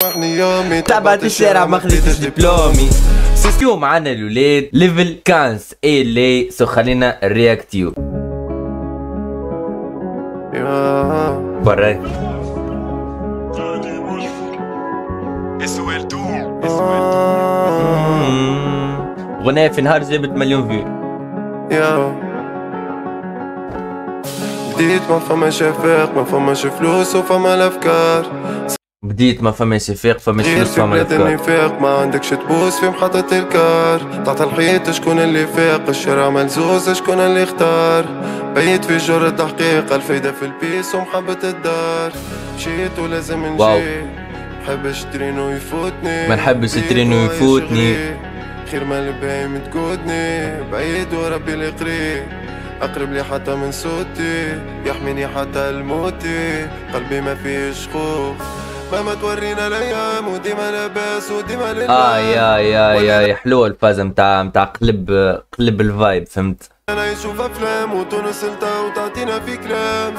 تبعت الشارع ما خليتش دبلومي. اليوم معنا الولاد ليفل 15 اي لي سو خلينا رياكتيو برا غناية في نهار جابت مليون فيو. بديت ما فماش افاق ما فماش فلوس وفما الافكار. بديت ما فماش فيق فماش فلوس فما الافكار. فاق ما عندكش تبوس في محطة الكار. تحت الحيط شكون اللي فاق الشارع ملزوز شكون اللي اختار. بيت في جر التحقيق الفايدة في البيس ومحبة الدار. مشيت ولازم نجي محبش ترينو يفوتني. ما نحبش ترينو يفوتني. خير ما البهايم تقودني بعيد وربي اللي قريب. أقرب لي حتى من صوتي يحميني حتى الموتي. قلبي ما فيش خوف مهما تورينا الأيام وديما لاباس وديما لله. يا حلوة الفازة متاع قلب الفايب فهمت. أنا يشوف أفلام وتونس انت وتعطينا في كلام.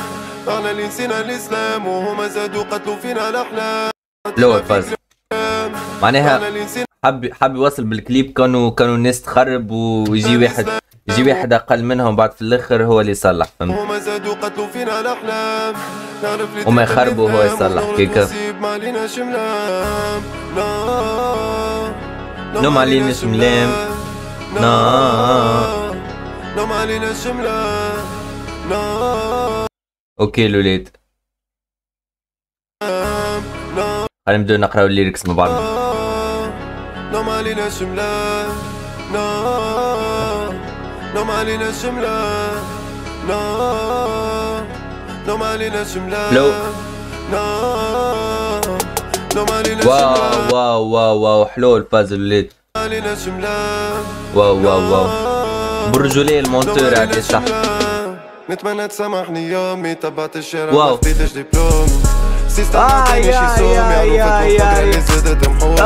احنا اللي نسينا الإسلام وهما زادوا قتلوا فينا الأحلام. حلوة الفازة معناها حب يوصل بالكليب كانوا الناس تخرب ويجي واحد اقل منهم بعد في الاخر هو اللي يصلح فهمت. هما زادوا قتلوا فينا الاحلام. هما يخربوا وهو يصلح كيكا. نوم علينا شملام نوم علينا شملام. اوكي الولاد خلينا نبداو نقراو الليركس مع بعضنا. نوم علينا شملام نوم علينا شملة نوم علينا شملة نوم علينا شملة. واو حلو الفاز الولاد. علينا شملة واو برجولي المونتور عليه صح. نتمنى تسامحني يومي تبعت الشارع ما خديتش دبلوم. سيستم ما كانش يصوم يعرفك وفكرة اللي زادت محوني.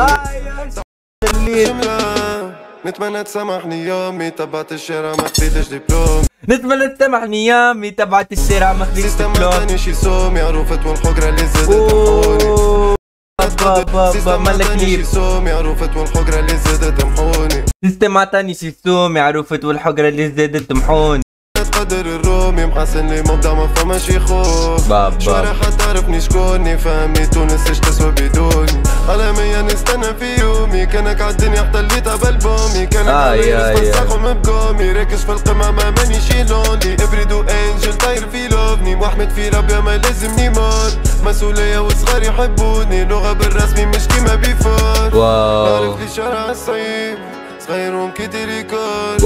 نتمنى تسامحني يومي تبعت الشارع ما خديتش دبلوم. نتمنى تسامحني يومي تبعت الشارع ما خديتش دبلوم. سيستم ما كانش يصوم يعرفت والحجرة اللي زادت محوني. سيستم ما كانش يصوم يعرفت والحجرة اللي زادت محوني. سيستم ما كانش يصوم يعرفت والحجرة اللي زادت محوني. قدر الرومي محسن لي مبدع ما فماش يخوف. شوارع حتعرفني شكوني فهمني تونس ايش تسوى بدوني. عالميا نستنى في يومي كانك عالدنيا احتليتها بالبومي. كانك عالميا نستنساقهم بقومي راكش في القمة ما مانيش لونلي. ابرد وانجل طاير في لوفني واحمد في ربي ما لازمني موت. مسؤولية وصغار يحبوني لغة بالرسمي مش كيما بيفوت. نعرف لي شارع الصعيب صغيرهم كتير يكون.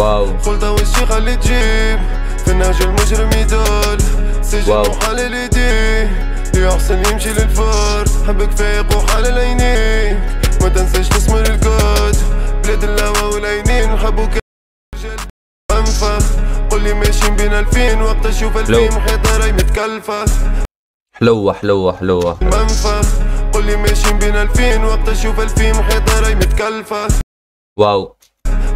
خلطة وشي خلي تجيب في النهج المجرم يدول. سجن وحلل ايديه يحسن يمشي للفور. حبك فايق وحلل عينيك ما تنساش تسمر الكود. بلاد الهوا والعينين نحبوك انفخ. قولي ماشيين بين 2000 وقت اشوف 2000 محيطة راي متكلفة. حلوة منفخ. قولي ماشيين بين 2000 وقت اشوف 2000 محيطة راي متكلفة. واو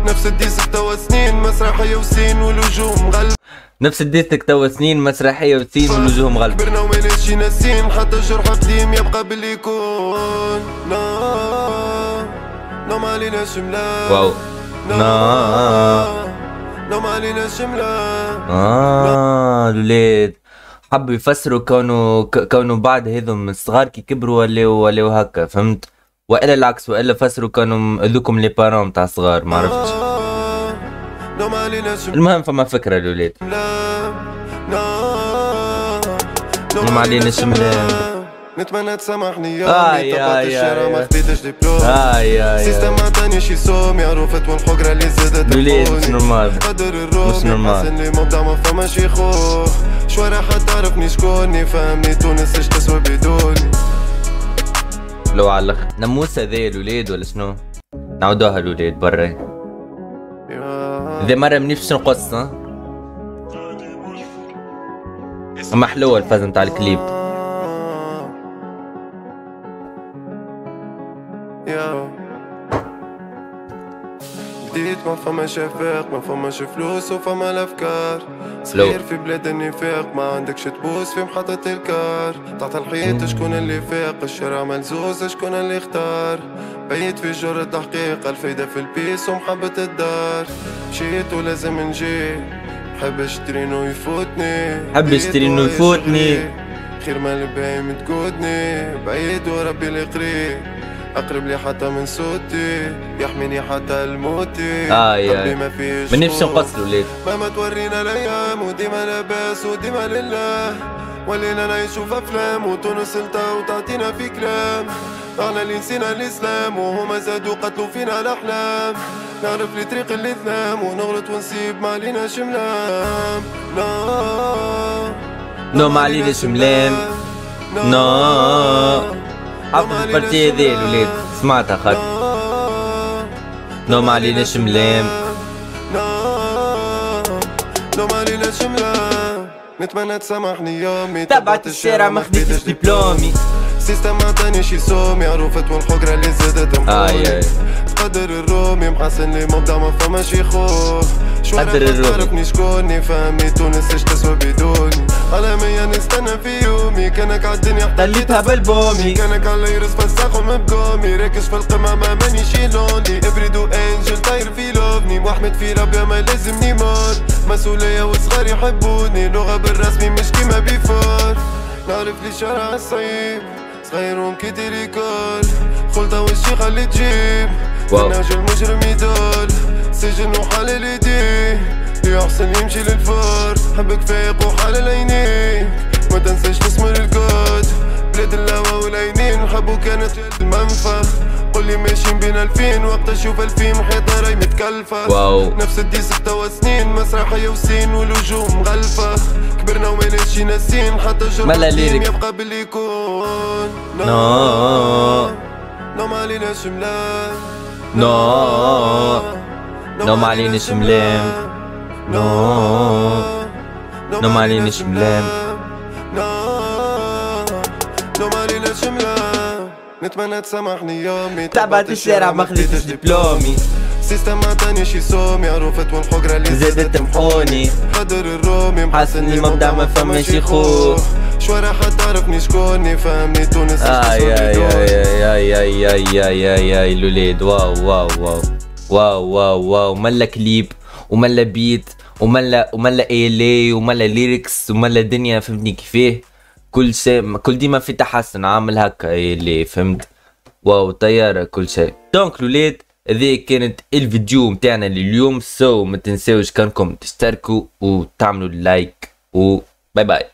نفس الديسك توا سنين مسرحية وسين والوجوه مغلفة. نفس الديسك توا سنين مسرحية وسين والوجوه مغلفة. كبرنا وماناش ناسين حتى الجرح قديم يبقى باللي يكون. نوم علينا شملة واو نوم علينا شملة. الولاد حبوا يفسروا كونوا بعد هذم الصغار كي كبروا ولاو هكا فهمت. والا العكس والا فسروا كانوا هذوكم لي بارون تاع الصغار ما عرفتش. المهم فما فكرة الولاد. نوم علينا شملان. نتمنى تسامحني يومي تبعت الشارع ما خديتش دبلوم. سيستم ما عطانيش يصوم يعرفت والحجرة اللي زادت محوني. مش نورمال قدر الرومي محسن لي مبدع ما فماش يخوف. شوارع حتعرفني شكوني فهمني تونس ايش تسوى بدوني. لو على الاخر ناموسة ذي الولاد ولا شنو؟ نعودوها الولاد برا. ذي مرة منيش باش نقص اما حلوة الفازة نتاع الكليب. جديد ما فماش افاق ما فماش فلوس وفما الافكار صغير في بلاد النفاق ما عندكش تبوس في محطة الكار تحت الحيط شكون اللي فاق الشارع ملزوز شكون اللي اختار بيت في جر التحقيق الفايدة في البيس ومحبة الدار مشيت ولازم نجي حب اشترينو يفوتني حب اشترينو يفوتني خير ما البهيم تقودني بعيد وربي اللي قريب اقرب لي حتى من صوتي يحميني حتى الموتي قلبي ما فيش ما نفسي نقص الولاد ما تورينا الايام وديما لاباس وديما لله ولينا نعيشو في افلام وتونس انت وتعطينا في كلام احنا اللي نسينا الاسلام وهما زادوا قتلوا فينا الاحلام نعرف لي طريق اللي تنام ونغلط ونسيب ما عليناش ملام نو ما عليناش ملام حفظ البارتي هذي الولاد سمعتها خاطر نو ما عليناش ملام نو ما عليناش ملام نتمنى تسامحني يومي تبعت الشارع ما خديتش دبلومي سيستم ما عطانيش يسومي عروفت والحقرة اللي زادت مفهومي قدر الرومي محسن لي مبدع ما فماش يخوف قدر الرومي تعرفني شكوني فهمي تونس ايش تسوى بدوني عالمية نستنى في يومي كانك عالدنيا طليتها بالبومي كانك على يرس فساخهم بقومي راكش في القمة ما مانيش يلوني ابريدو انجل طاير في لوفني واحمد في ربي ما لازمني مار مسؤولية وصغار يحبوني لغة بالرسمي مش كيما بيفور نعرف لي شارع الصعيب صغير ومكيتي ريكول خلطة وشي خلي تجيب ناجي المجرم يدول سجن وحالي ليدي يحسن يمشي للفور حبك فايق وحال عينيك ما تنساش تسمر الكود بلاد الهوا والعينين حبو كانت المنفخ قولي ماشيين بين 2000 وقت اشوف 2000 محيطة راي متكلفة نفس الدي 6 سنين مسرحية وسين والوجوه مغلفة كبرنا وماناش ناسين حتى جرب التيم يبقى باللي يكون نو ما عليناش ملام نو ما عليناش ملام نو ما عليناش ملام نو ما عليناش ملام نتمنى تسامحني يومي تبعت الشارع ما خديتش دبلومي سيستم ما عطانيش يسومي عروفت والحقرة اللي زادت تمحوني قدر الرومي محسن لي مبدع ما فماش يخوف شوارع تعرفني شكوني فهمني تونس يا الولاد واو ملا كليب وملا بيت وملا إيلي وملا ليركس وملا دنيا فهمتني كيفاه كل شيء كل ديما في تحسن عامل هكا اللي فهمت واو طيارة كل شيء دونك الولاد هذه كانت الفيديو متاعنا لليوم ما تنساوش كانكم تشتركوا وتعملوا لايك وباي باي.